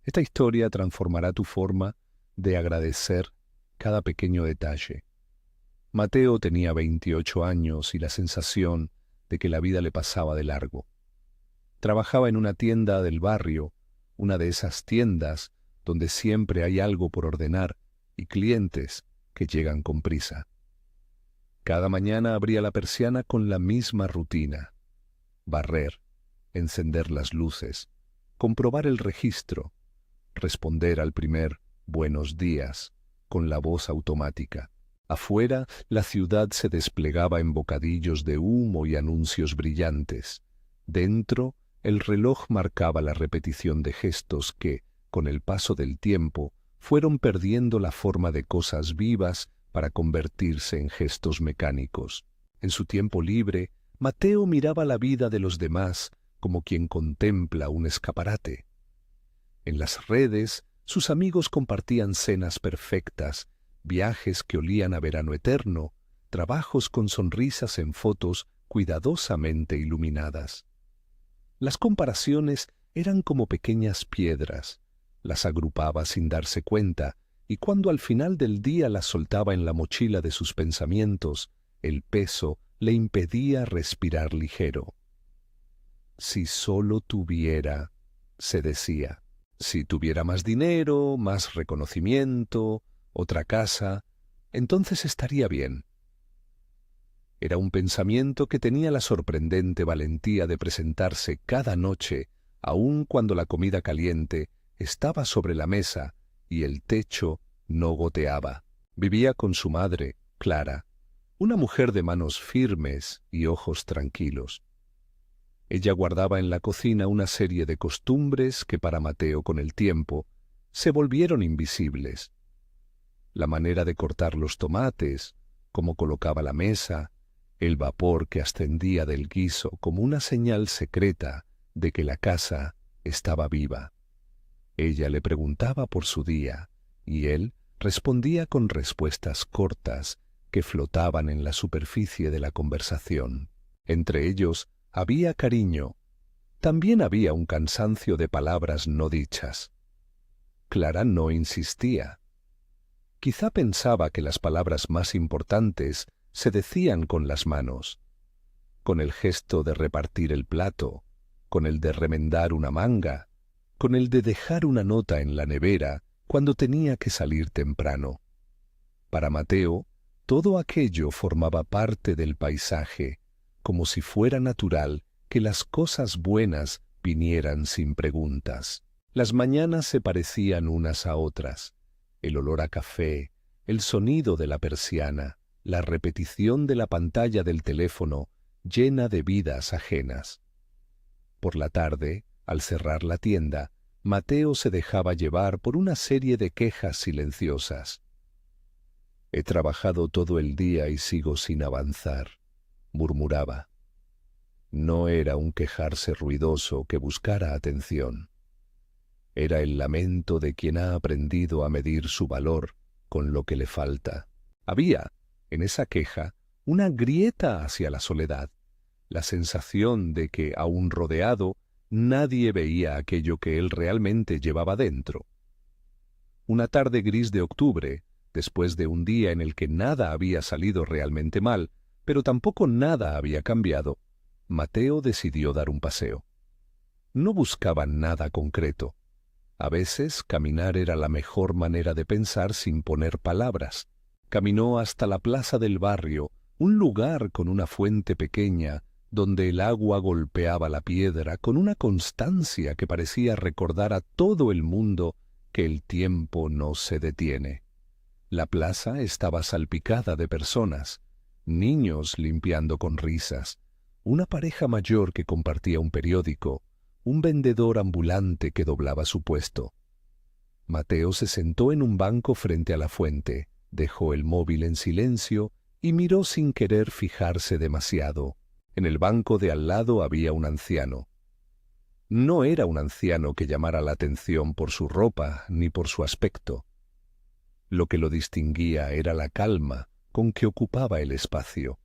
Esta historia transformará tu forma de agradecer cada pequeño detalle. Mateo tenía 28 años y la sensación de que la vida le pasaba de largo. Trabajaba en una tienda del barrio, una de esas tiendas donde siempre hay algo por ordenar y clientes que llegan con prisa. Cada mañana abría la persiana con la misma rutina: barrer, encender las luces, comprobar el registro, responder al primer "buenos días" con la voz automática. Afuera, la ciudad se desplegaba en bocadillos de humo y anuncios brillantes. Dentro, el reloj marcaba la repetición de gestos que, con el paso del tiempo, fueron perdiendo la forma de cosas vivas para convertirse en gestos mecánicos. En su tiempo libre, Mateo miraba la vida de los demás como quien contempla un escaparate. En las redes, sus amigos compartían cenas perfectas, viajes que olían a verano eterno, trabajos con sonrisas en fotos cuidadosamente iluminadas. Las comparaciones eran como pequeñas piedras, las agrupaba sin darse cuenta, y cuando al final del día las soltaba en la mochila de sus pensamientos, el peso le impedía respirar ligero. Si solo tuviera, se decía, si tuviera más dinero, más reconocimiento, otra casa, entonces estaría bien. Era un pensamiento que tenía la sorprendente valentía de presentarse cada noche, aun cuando la comida caliente estaba sobre la mesa y el techo no goteaba. Vivía con su madre, Clara, una mujer de manos firmes y ojos tranquilos. Ella guardaba en la cocina una serie de costumbres que para Mateo con el tiempo se volvieron invisibles. La manera de cortar los tomates, cómo colocaba la mesa, el vapor que ascendía del guiso como una señal secreta de que la casa estaba viva. Ella le preguntaba por su día, y él respondía con respuestas cortas que flotaban en la superficie de la conversación. Entre ellos había cariño, también había un cansancio de palabras no dichas. Clara no insistía. Quizá pensaba que las palabras más importantes se decían con las manos, con el gesto de repartir el plato, con el de remendar una manga, con el de dejar una nota en la nevera cuando tenía que salir temprano. Para Mateo, todo aquello formaba parte del paisaje, como si fuera natural que las cosas buenas vinieran sin preguntas. Las mañanas se parecían unas a otras: el olor a café, el sonido de la persiana, la repetición de la pantalla del teléfono llena de vidas ajenas. Por la tarde, al cerrar la tienda, Mateo se dejaba llevar por una serie de quejas silenciosas. «He trabajado todo el día y sigo sin avanzar», murmuraba. No era un quejarse ruidoso que buscara atención. Era el lamento de quien ha aprendido a medir su valor con lo que le falta. Había, en esa queja, una grieta hacia la soledad, la sensación de que, aún rodeado, nadie veía aquello que él realmente llevaba dentro. Una tarde gris de octubre, después de un día en el que nada había salido realmente mal, pero tampoco nada había cambiado, Mateo decidió dar un paseo. No buscaba nada concreto. A veces caminar era la mejor manera de pensar sin poner palabras. Caminó hasta la plaza del barrio, un lugar con una fuente pequeña, donde el agua golpeaba la piedra con una constancia que parecía recordar a todo el mundo que el tiempo no se detiene. La plaza estaba salpicada de personas, niños limpiando con risas, una pareja mayor que compartía un periódico, un vendedor ambulante que doblaba su puesto. Mateo se sentó en un banco frente a la fuente, dejó el móvil en silencio y miró sin querer fijarse demasiado. En el banco de al lado había un anciano. No era un anciano que llamara la atención por su ropa ni por su aspecto. Lo que lo distinguía era la calma con que ocupaba el espacio.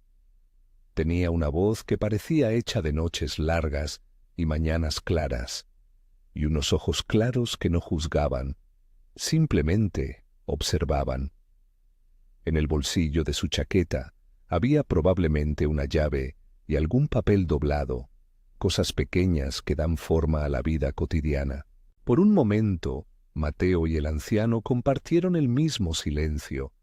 Tenía una voz que parecía hecha de noches largas y mañanas claras. y unos ojos claros que no juzgaban, simplemente observaban. En el bolsillo de su chaqueta había probablemente una llave y algún papel doblado, cosas pequeñas que dan forma a la vida cotidiana. Por un momento, Mateo y el anciano compartieron el mismo silencio,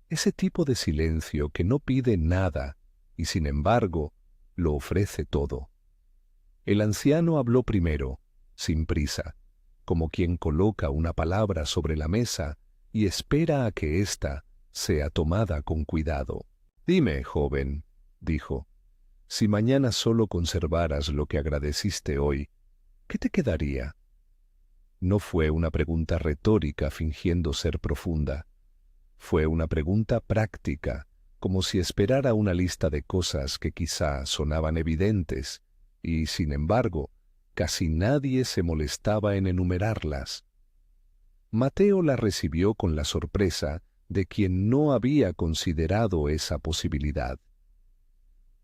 ese tipo de silencio que no pide nada y sin embargo lo ofrece todo. El anciano habló primero, sin prisa, como quien coloca una palabra sobre la mesa y espera a que ésta sea tomada con cuidado. «Dime, joven», dijo, «si mañana solo conservaras lo que agradeciste hoy, ¿qué te quedaría?» No fue una pregunta retórica fingiendo ser profunda. Fue una pregunta práctica, como si esperara una lista de cosas que quizá sonaban evidentes, y, sin embargo, casi nadie se molestaba en enumerarlas. Mateo la recibió con la sorpresa de quien no había considerado esa posibilidad.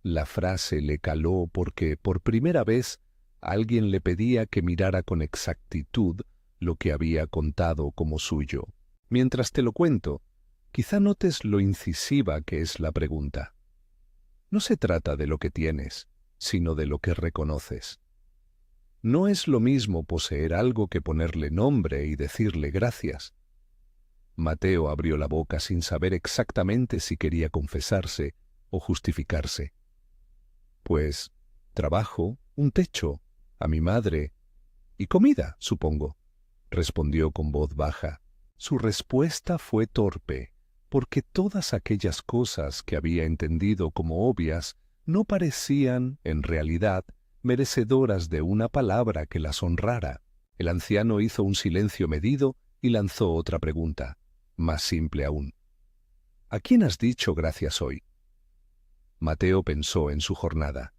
La frase le caló porque, por primera vez, alguien le pedía que mirara con exactitud lo que había contado como suyo. Mientras te lo cuento, quizá notes lo incisiva que es la pregunta. No se trata de lo que tienes, sino de lo que reconoces. No es lo mismo poseer algo que ponerle nombre y decirle gracias. Mateo abrió la boca sin saber exactamente si quería confesarse o justificarse. Pues, trabajo, un techo, a mi madre y comida, supongo, respondió con voz baja. Su respuesta fue torpe, porque todas aquellas cosas que había entendido como obvias no parecían, en realidad, merecedoras de una palabra que las honrara. El anciano hizo un silencio medido y lanzó otra pregunta, más simple aún. ¿A quién has dicho gracias hoy? Mateo pensó en su jornada.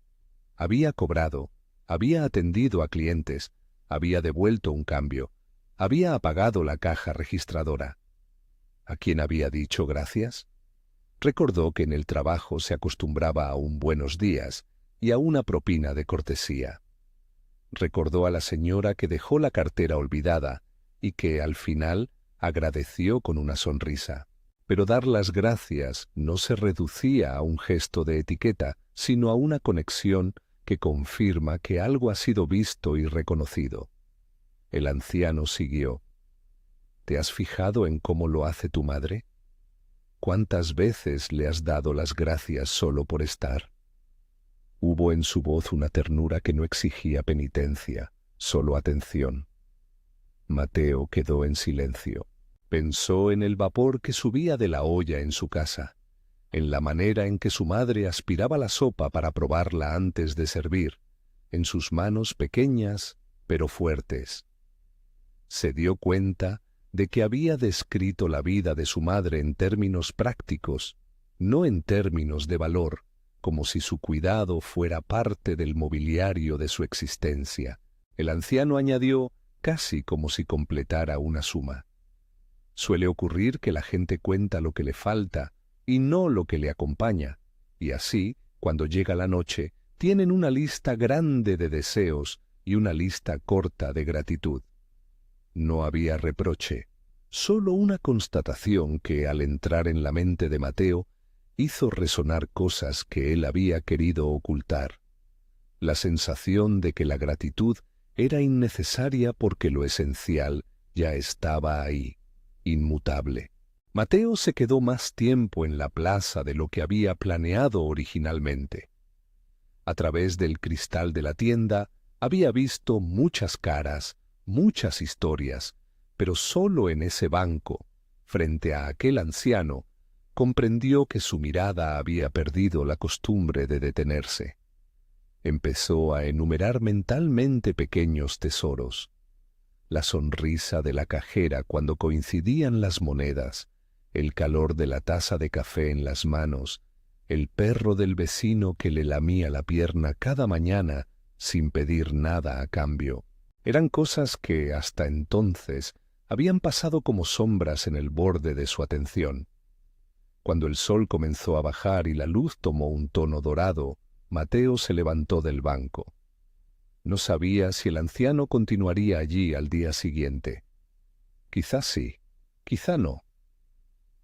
Había cobrado, había atendido a clientes, había devuelto un cambio, había apagado la caja registradora. ¿A quién había dicho gracias? Recordó que en el trabajo se acostumbraba a un buenos días y a una propina de cortesía. Recordó a la señora que dejó la cartera olvidada y que, al final, agradeció con una sonrisa. Pero dar las gracias no se reducía a un gesto de etiqueta, sino a una conexión que confirma que algo ha sido visto y reconocido. El anciano siguió. ¿Te has fijado en cómo lo hace tu madre? ¿Cuántas veces le has dado las gracias solo por estar? Hubo en su voz una ternura que no exigía penitencia, solo atención. Mateo quedó en silencio. Pensó en el vapor que subía de la olla en su casa, en la manera en que su madre aspiraba la sopa para probarla antes de servir, en sus manos pequeñas pero fuertes. Se dio cuenta de que había descrito la vida de su madre en términos prácticos, no en términos de valor, como si su cuidado fuera parte del mobiliario de su existencia. El anciano añadió, casi como si completara una suma. Suele ocurrir que la gente cuenta lo que le falta y no lo que le acompaña, y así, cuando llega la noche, tienen una lista grande de deseos y una lista corta de gratitud. No había reproche, solo una constatación que, al entrar en la mente de Mateo, hizo resonar cosas que él había querido ocultar. La sensación de que la gratitud era innecesaria porque lo esencial ya estaba ahí, inmutable. Mateo se quedó más tiempo en la plaza de lo que había planeado originalmente. A través del cristal de la tienda había visto muchas caras, muchas historias, pero solo en ese banco, frente a aquel anciano, comprendió que su mirada había perdido la costumbre de detenerse. Empezó a enumerar mentalmente pequeños tesoros. La sonrisa de la cajera cuando coincidían las monedas, el calor de la taza de café en las manos, el perro del vecino que le lamía la pierna cada mañana sin pedir nada a cambio. Eran cosas que, hasta entonces, habían pasado como sombras en el borde de su atención. Cuando el sol comenzó a bajar y la luz tomó un tono dorado, Mateo se levantó del banco. No sabía si el anciano continuaría allí al día siguiente. Quizá sí, quizá no.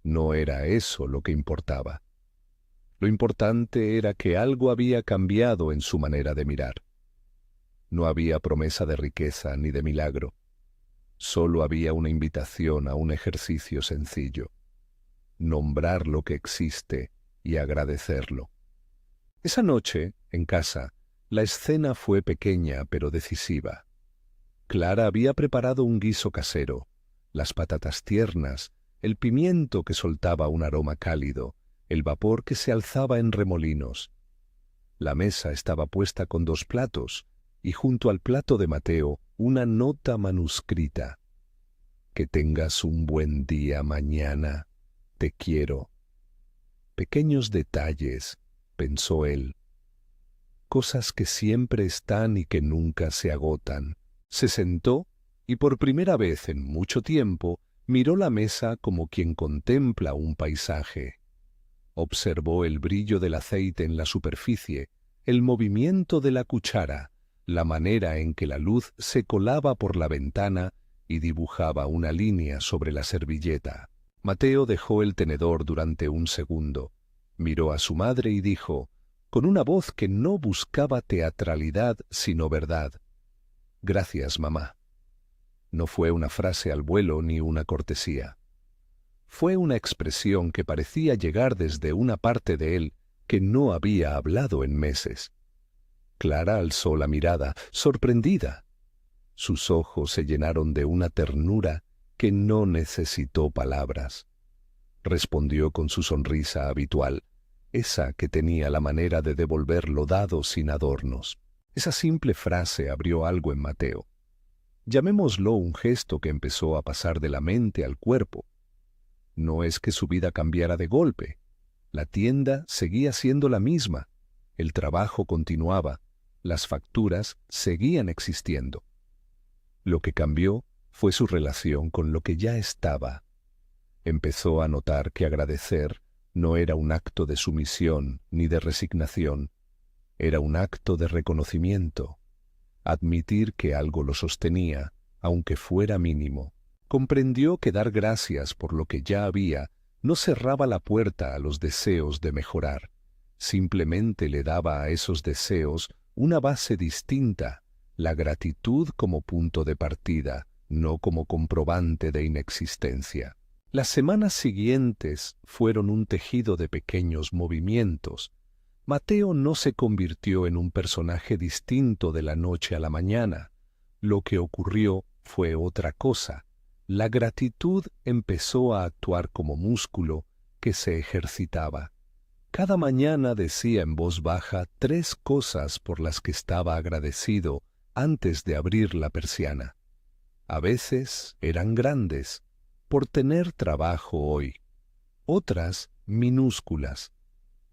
No era eso lo que importaba. Lo importante era que algo había cambiado en su manera de mirar. No había promesa de riqueza ni de milagro. Solo había una invitación a un ejercicio sencillo: nombrar lo que existe y agradecerlo. Esa noche, en casa, la escena fue pequeña pero decisiva. Clara había preparado un guiso casero, las patatas tiernas, el pimiento que soltaba un aroma cálido, el vapor que se alzaba en remolinos. La mesa estaba puesta con 2 platos, y junto al plato de Mateo una nota manuscrita: «Que tengas un buen día mañana. Te quiero». Pequeños detalles, pensó él. Cosas que siempre están y que nunca se agotan. Se sentó y por primera vez en mucho tiempo miró la mesa como quien contempla un paisaje. Observó el brillo del aceite en la superficie, el movimiento de la cuchara, la manera en que la luz se colaba por la ventana y dibujaba una línea sobre la servilleta. Mateo dejó el tenedor durante un segundo, miró a su madre y dijo, con una voz que no buscaba teatralidad sino verdad: «Gracias, mamá». No fue una frase al vuelo ni una cortesía. Fue una expresión que parecía llegar desde una parte de él que no había hablado en meses. Clara alzó la mirada, sorprendida. Sus ojos se llenaron de una ternura que no necesitó palabras. Respondió con su sonrisa habitual, esa que tenía la manera de devolver lo dado sin adornos. Esa simple frase abrió algo en Mateo. Llamémoslo un gesto que empezó a pasar de la mente al cuerpo. No es que su vida cambiara de golpe. La tienda seguía siendo la misma, el trabajo continuaba, las facturas seguían existiendo. Lo que cambió fue su relación con lo que ya estaba. Empezó a notar que agradecer no era un acto de sumisión ni de resignación, era un acto de reconocimiento, admitir que algo lo sostenía, aunque fuera mínimo. Comprendió que dar gracias por lo que ya había no cerraba la puerta a los deseos de mejorar, simplemente le daba a esos deseos una base distinta, la gratitud como punto de partida, no como comprobante de inexistencia. Las semanas siguientes fueron un tejido de pequeños movimientos. Mateo no se convirtió en un personaje distinto de la noche a la mañana. Lo que ocurrió fue otra cosa. La gratitud empezó a actuar como músculo que se ejercitaba. Cada mañana decía en voz baja 3 cosas por las que estaba agradecido antes de abrir la persiana. A veces eran grandes, por tener trabajo hoy. Otras minúsculas,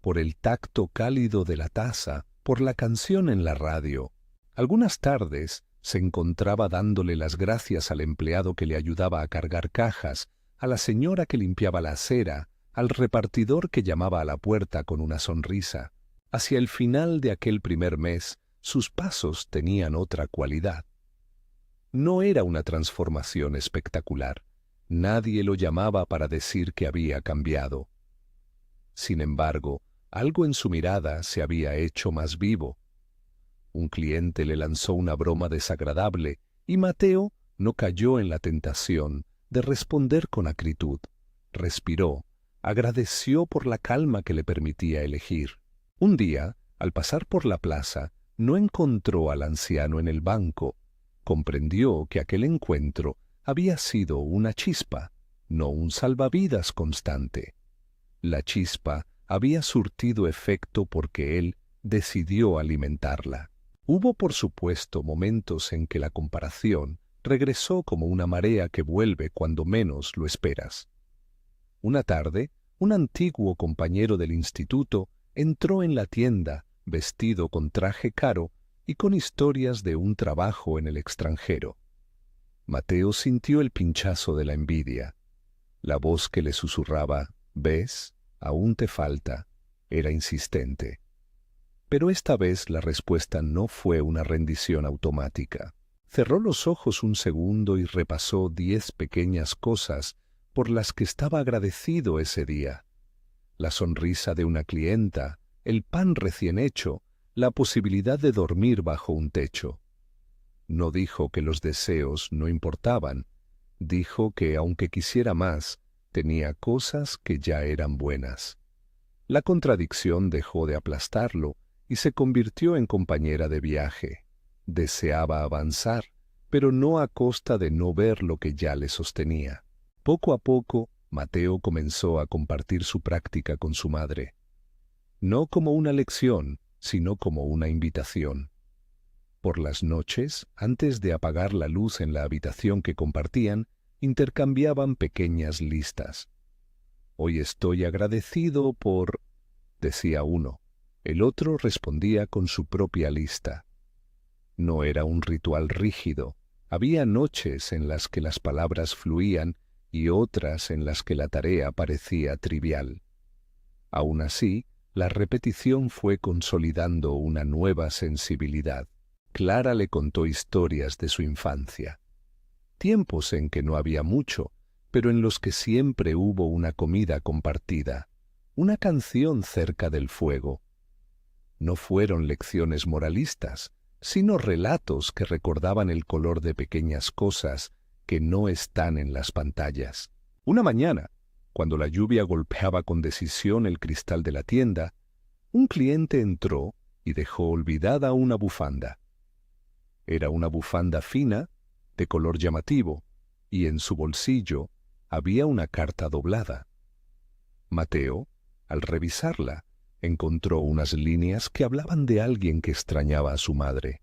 por el tacto cálido de la taza, por la canción en la radio. Algunas tardes se encontraba dándole las gracias al empleado que le ayudaba a cargar cajas, a la señora que limpiaba la acera, al repartidor que llamaba a la puerta con una sonrisa. Hacia el final de aquel primer mes, sus pasos tenían otra cualidad. No era una transformación espectacular. Nadie lo llamaba para decir que había cambiado. Sin embargo, algo en su mirada se había hecho más vivo. Un cliente le lanzó una broma desagradable y Mateo no cayó en la tentación de responder con acritud. Respiró, agradeció por la calma que le permitía elegir. Un día, al pasar por la plaza, no encontró al anciano en el banco. Comprendió que aquel encuentro había sido una chispa, no un salvavidas constante. La chispa había surtido efecto porque él decidió alimentarla. Hubo, por supuesto, momentos en que la comparación regresó como una marea que vuelve cuando menos lo esperas. Una tarde, un antiguo compañero del instituto entró en la tienda vestido con traje caro y con historias de un trabajo en el extranjero. Mateo sintió el pinchazo de la envidia. La voz que le susurraba, «¿Ves? Aún te falta», era insistente. Pero esta vez la respuesta no fue una rendición automática. Cerró los ojos un segundo y repasó 10 pequeñas cosas por las que estaba agradecido ese día. La sonrisa de una clienta, el pan recién hecho, la posibilidad de dormir bajo un techo. No dijo que los deseos no importaban, dijo que aunque quisiera más, tenía cosas que ya eran buenas. La contradicción dejó de aplastarlo y se convirtió en compañera de viaje. Deseaba avanzar, pero no a costa de no ver lo que ya le sostenía. Poco a poco, Mateo comenzó a compartir su práctica con su madre. No como una lección, sino como una invitación. Por las noches, antes de apagar la luz en la habitación que compartían, intercambiaban pequeñas listas. «Hoy estoy agradecido por…», decía uno. El otro respondía con su propia lista. No era un ritual rígido. Había noches en las que las palabras fluían y otras en las que la tarea parecía trivial. Aún así, la repetición fue consolidando una nueva sensibilidad. Clara le contó historias de su infancia. Tiempos en que no había mucho, pero en los que siempre hubo una comida compartida, una canción cerca del fuego. No fueron lecciones moralistas, sino relatos que recordaban el color de pequeñas cosas que no están en las pantallas. Una mañana, cuando la lluvia golpeaba con decisión el cristal de la tienda, un cliente entró y dejó olvidada una bufanda. Era una bufanda fina, de color llamativo, y en su bolsillo había una carta doblada. Mateo, al revisarla, encontró unas líneas que hablaban de alguien que extrañaba a su madre.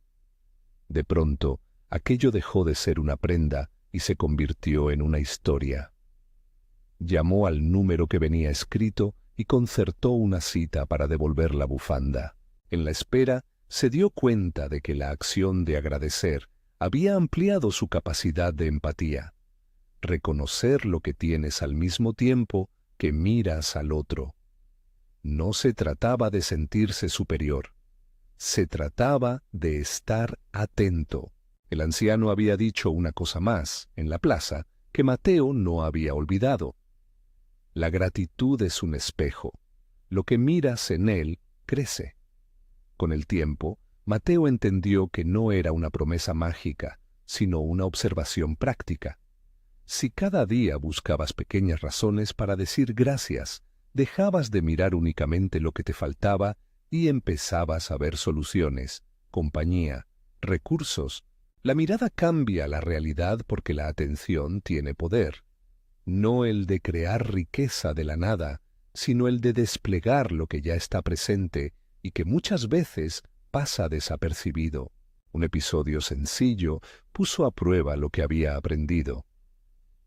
De pronto, aquello dejó de ser una prenda y se convirtió en una historia. Llamó al número que venía escrito y concertó una cita para devolver la bufanda. En la espera, se dio cuenta de que la acción de agradecer había ampliado su capacidad de empatía. Reconocer lo que tienes al mismo tiempo que miras al otro. No se trataba de sentirse superior. Se trataba de estar atento. El anciano había dicho una cosa más, en la plaza, que Mateo no había olvidado. La gratitud es un espejo. Lo que miras en él crece. Con el tiempo, Mateo entendió que no era una promesa mágica, sino una observación práctica. Si cada día buscabas pequeñas razones para decir gracias, dejabas de mirar únicamente lo que te faltaba y empezabas a ver soluciones, compañía, recursos. La mirada cambia la realidad porque la atención tiene poder. No el de crear riqueza de la nada, sino el de desplegar lo que ya está presente y que muchas veces pasa desapercibido. Un episodio sencillo puso a prueba lo que había aprendido.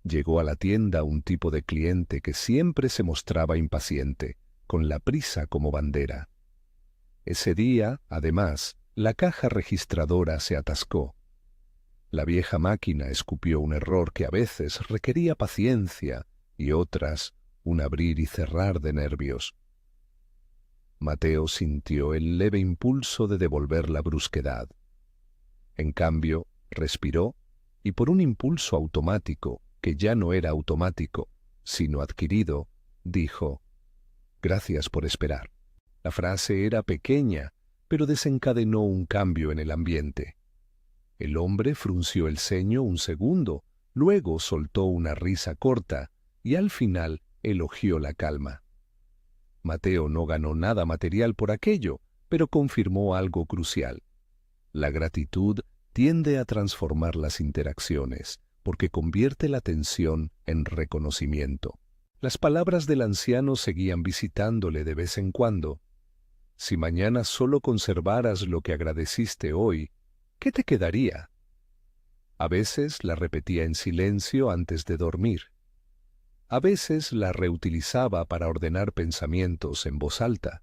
Llegó a la tienda un tipo de cliente que siempre se mostraba impaciente, con la prisa como bandera. Ese día, además, la caja registradora se atascó. La vieja máquina escupió un error que a veces requería paciencia y otras un abrir y cerrar de nervios. Mateo sintió el leve impulso de devolver la brusquedad. En cambio, respiró y por un impulso automático, que ya no era automático, sino adquirido, dijo: «Gracias por esperar». La frase era pequeña, pero desencadenó un cambio en el ambiente. El hombre frunció el ceño un segundo, luego soltó una risa corta y al final elogió la calma. Mateo no ganó nada material por aquello, pero confirmó algo crucial. La gratitud tiende a transformar las interacciones, porque convierte la atención en reconocimiento. Las palabras del anciano seguían visitándole de vez en cuando. Si mañana solo conservaras lo que agradeciste hoy, ¿qué te quedaría? A veces la repetía en silencio antes de dormir. A veces la reutilizaba para ordenar pensamientos en voz alta.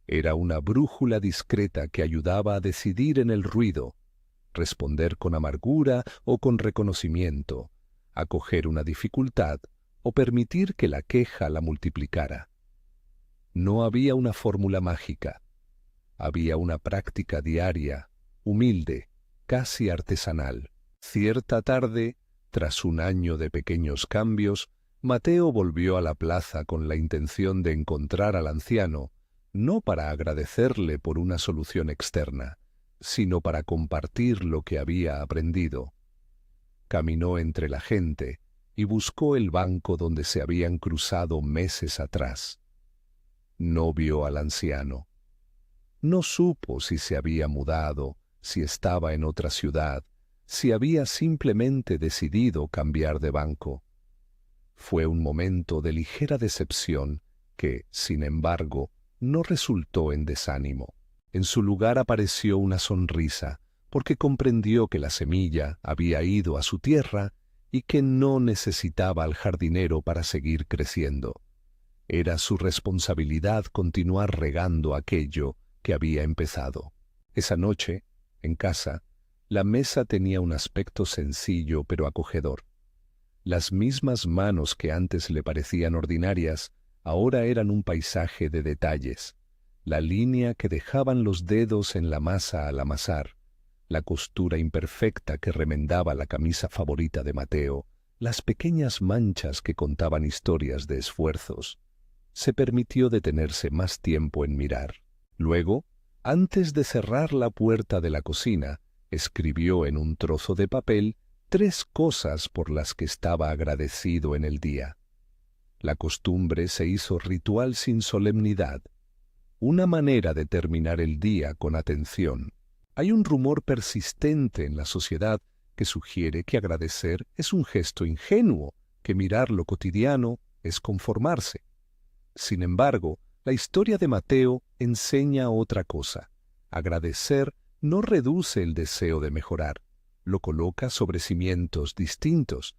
Era una brújula discreta que ayudaba a decidir en el ruido, responder con amargura o con reconocimiento, acoger una dificultad o permitir que la queja la multiplicara. No había una fórmula mágica. Había una práctica diaria, humilde, casi artesanal. Cierta tarde, tras un año de pequeños cambios, Mateo volvió a la plaza con la intención de encontrar al anciano, no para agradecerle por una solución externa, sino para compartir lo que había aprendido. Caminó entre la gente y buscó el banco donde se habían cruzado meses atrás. No vio al anciano. No supo si se había mudado, si estaba en otra ciudad, si había simplemente decidido cambiar de banco. Fue un momento de ligera decepción que, sin embargo, no resultó en desánimo. En su lugar apareció una sonrisa, porque comprendió que la semilla había ido a su tierra y que no necesitaba al jardinero para seguir creciendo. Era su responsabilidad continuar regando aquello que había empezado. Esa noche, en casa, la mesa tenía un aspecto sencillo pero acogedor. Las mismas manos que antes le parecían ordinarias, ahora eran un paisaje de detalles. La línea que dejaban los dedos en la masa al amasar, la costura imperfecta que remendaba la camisa favorita de Mateo, las pequeñas manchas que contaban historias de esfuerzos. Se permitió detenerse más tiempo en mirar. Luego, antes de cerrar la puerta de la cocina, escribió en un trozo de papel 3 cosas por las que estaba agradecido en el día. La costumbre se hizo ritual sin solemnidad, una manera de terminar el día con atención. Hay un rumor persistente en la sociedad que sugiere que agradecer es un gesto ingenuo, que mirar lo cotidiano es conformarse. Sin embargo, la historia de Mateo enseña otra cosa. Agradecer no reduce el deseo de mejorar, lo coloca sobre cimientos distintos.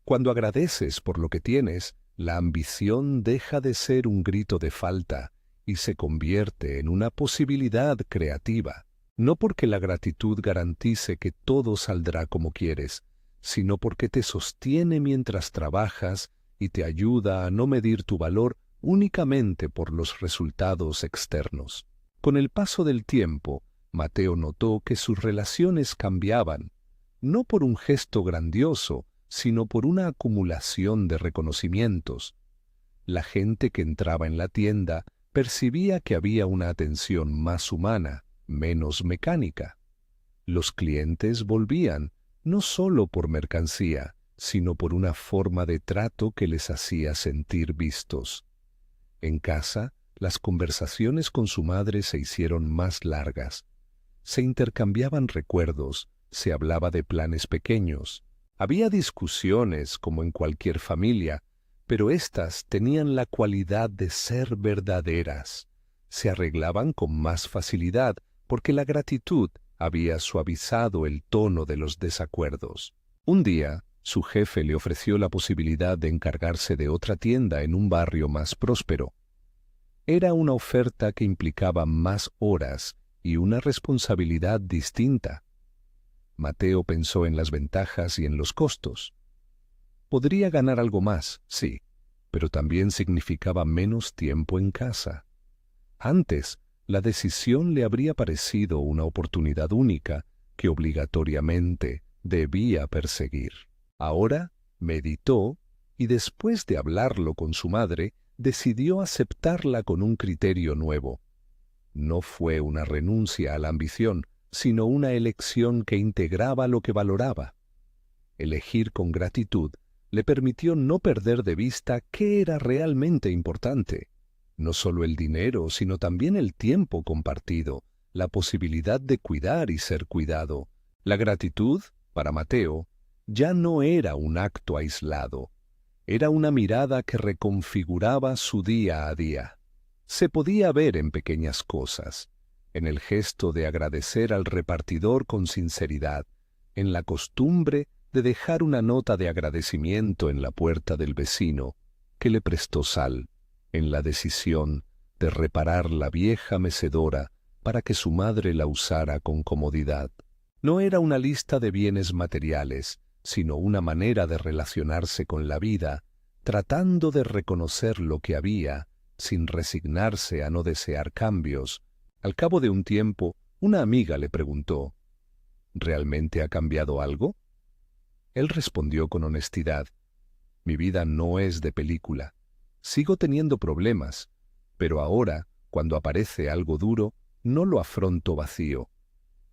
Cuando agradeces por lo que tienes, la ambición deja de ser un grito de falta y se convierte en una posibilidad creativa. No porque la gratitud garantice que todo saldrá como quieres, sino porque te sostiene mientras trabajas y te ayuda a no medir tu valor únicamente por los resultados externos. Con el paso del tiempo, Mateo notó que sus relaciones cambiaban, no por un gesto grandioso, sino por una acumulación de reconocimientos. La gente que entraba en la tienda percibía que había una atención más humana, menos mecánica. Los clientes volvían, no solo por mercancía, sino por una forma de trato que les hacía sentir vistos. En casa, las conversaciones con su madre se hicieron más largas. Se intercambiaban recuerdos, se hablaba de planes pequeños. Había discusiones como en cualquier familia, pero éstas tenían la cualidad de ser verdaderas. Se arreglaban con más facilidad porque la gratitud había suavizado el tono de los desacuerdos. Un día, su jefe le ofreció la posibilidad de encargarse de otra tienda en un barrio más próspero. Era una oferta que implicaba más horas y una responsabilidad distinta. Mateo pensó en las ventajas y en los costos. Podría ganar algo más, sí, pero también significaba menos tiempo en casa. Antes, la decisión le habría parecido una oportunidad única que obligatoriamente debía perseguir. Ahora meditó y después de hablarlo con su madre, decidió aceptarla con un criterio nuevo. No fue una renuncia a la ambición, sino una elección que integraba lo que valoraba. Elegir con gratitud le permitió no perder de vista qué era realmente importante. No solo el dinero, sino también el tiempo compartido, la posibilidad de cuidar y ser cuidado. La gratitud, para Mateo, ya no era un acto aislado. Era una mirada que reconfiguraba su día a día. Se podía ver en pequeñas cosas, en el gesto de agradecer al repartidor con sinceridad, en la costumbre de dejar una nota de agradecimiento en la puerta del vecino que le prestó sal, en la decisión de reparar la vieja mecedora para que su madre la usara con comodidad. No era una lista de bienes materiales, sino una manera de relacionarse con la vida, tratando de reconocer lo que había, sin resignarse a no desear cambios, Al cabo de un tiempo, una amiga le preguntó, ¿realmente ha cambiado algo? Él respondió con honestidad, mi vida no es de película. Sigo teniendo problemas, pero ahora, cuando aparece algo duro, no lo afronto vacío.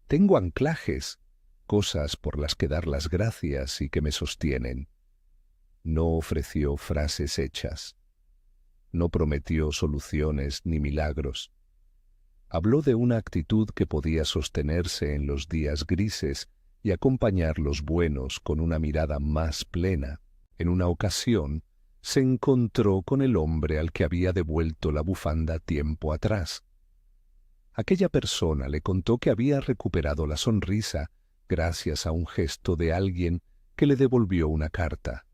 Tengo anclajes, cosas por las que dar las gracias y que me sostienen. No ofreció frases hechas. No prometió soluciones ni milagros. Habló de una actitud que podía sostenerse en los días grises y acompañar los buenos con una mirada más plena. En una ocasión, se encontró con el hombre al que había devuelto la bufanda tiempo atrás. Aquella persona le contó que había recuperado la sonrisa gracias a un gesto de alguien que le devolvió una carta.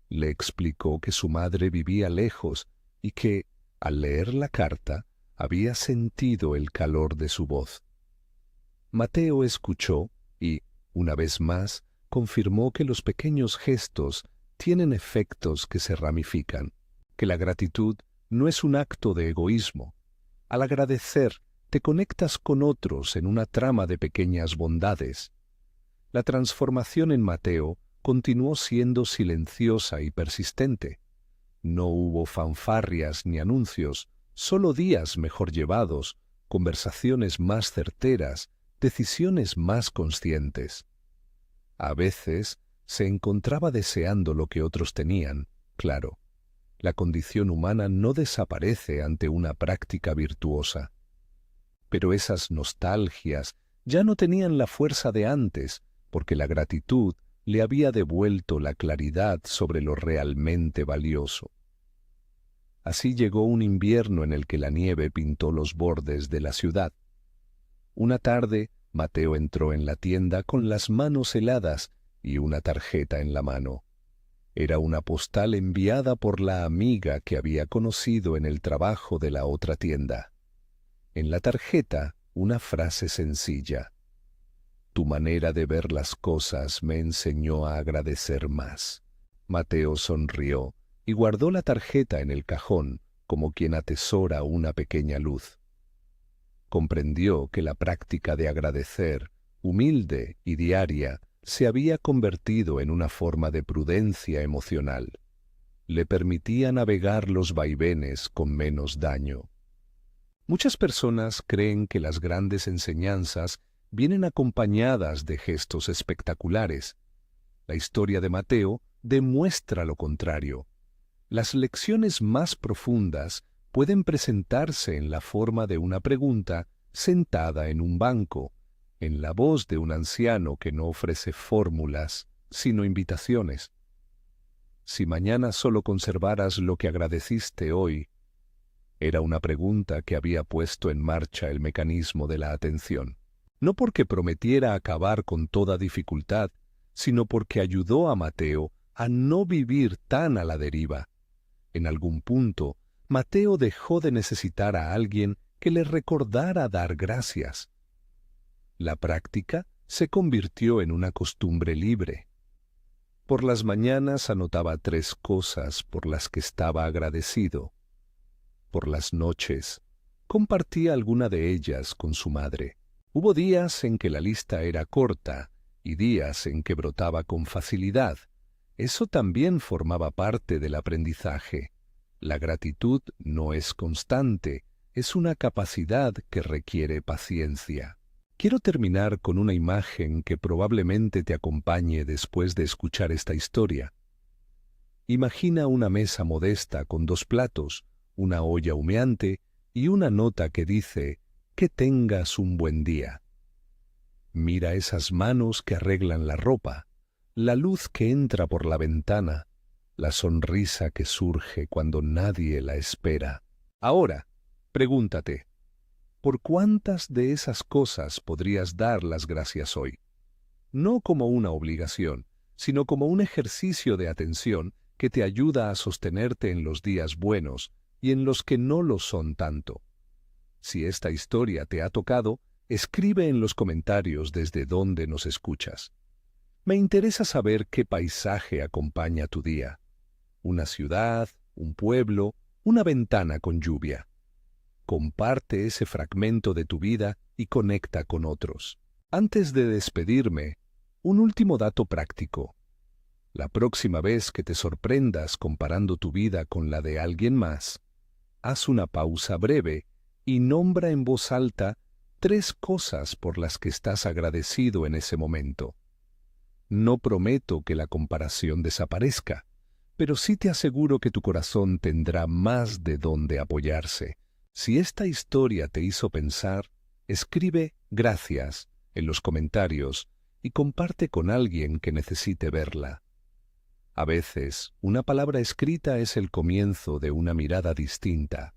Le explicó que su madre vivía lejos y que, al leer la carta, había sentido el calor de su voz. Mateo escuchó y, una vez más, confirmó que los pequeños gestos tienen efectos que se ramifican, que la gratitud no es un acto de egoísmo. Al agradecer, te conectas con otros en una trama de pequeñas bondades. La transformación en Mateo continuó siendo silenciosa y persistente. No hubo fanfarrias ni anuncios, solo días mejor llevados, conversaciones más certeras, decisiones más conscientes. A veces se encontraba deseando lo que otros tenían, claro. La condición humana no desaparece ante una práctica virtuosa. Pero esas nostalgias ya no tenían la fuerza de antes, porque la gratitud le había devuelto la claridad sobre lo realmente valioso. Así llegó un invierno en el que la nieve pintó los bordes de la ciudad. Una tarde, Mateo entró en la tienda con las manos heladas y una tarjeta en la mano. Era una postal enviada por la amiga que había conocido en el trabajo de la otra tienda. En la tarjeta, una frase sencilla. Tu manera de ver las cosas me enseñó a agradecer más. Mateo sonrió y guardó la tarjeta en el cajón como quien atesora una pequeña luz. Comprendió que la práctica de agradecer, humilde y diaria, se había convertido en una forma de prudencia emocional. Le permitía navegar los vaivenes con menos daño. Muchas personas creen que las grandes enseñanzas vienen acompañadas de gestos espectaculares. La historia de Mateo demuestra lo contrario. Las lecciones más profundas pueden presentarse en la forma de una pregunta sentada en un banco, en la voz de un anciano que no ofrece fórmulas, sino invitaciones. Si mañana solo conservaras lo que agradeciste hoy, era una pregunta que había puesto en marcha el mecanismo de la atención. No porque prometiera acabar con toda dificultad, sino porque ayudó a Mateo a no vivir tan a la deriva. En algún punto, Mateo dejó de necesitar a alguien que le recordara dar gracias. La práctica se convirtió en una costumbre libre. Por las mañanas anotaba 3 cosas por las que estaba agradecido. Por las noches, compartía alguna de ellas con su madre. Hubo días en que la lista era corta y días en que brotaba con facilidad. Eso también formaba parte del aprendizaje. La gratitud no es constante, es una capacidad que requiere paciencia. Quiero terminar con una imagen que probablemente te acompañe después de escuchar esta historia. Imagina una mesa modesta con 2 platos, una olla humeante y una nota que dice «Que tengas un buen día». Mira esas manos que arreglan la ropa, la luz que entra por la ventana, la sonrisa que surge cuando nadie la espera. Ahora, pregúntate, ¿por cuántas de esas cosas podrías dar las gracias hoy? No como una obligación, sino como un ejercicio de atención que te ayuda a sostenerte en los días buenos y en los que no lo son tanto. Si esta historia te ha tocado, escribe en los comentarios desde dónde nos escuchas. Me interesa saber qué paisaje acompaña tu día. Una ciudad, un pueblo, una ventana con lluvia. comparte ese fragmento de tu vida y conecta con otros. Antes de despedirme, un último dato práctico. La próxima vez que te sorprendas comparando tu vida con la de alguien más, haz una pausa breve y nombra en voz alta 3 cosas por las que estás agradecido en ese momento. No prometo que la comparación desaparezca, pero sí te aseguro que tu corazón tendrá más de dónde apoyarse. Si esta historia te hizo pensar, escribe gracias en los comentarios y comparte con alguien que necesite verla. A veces, una palabra escrita es el comienzo de una mirada distinta.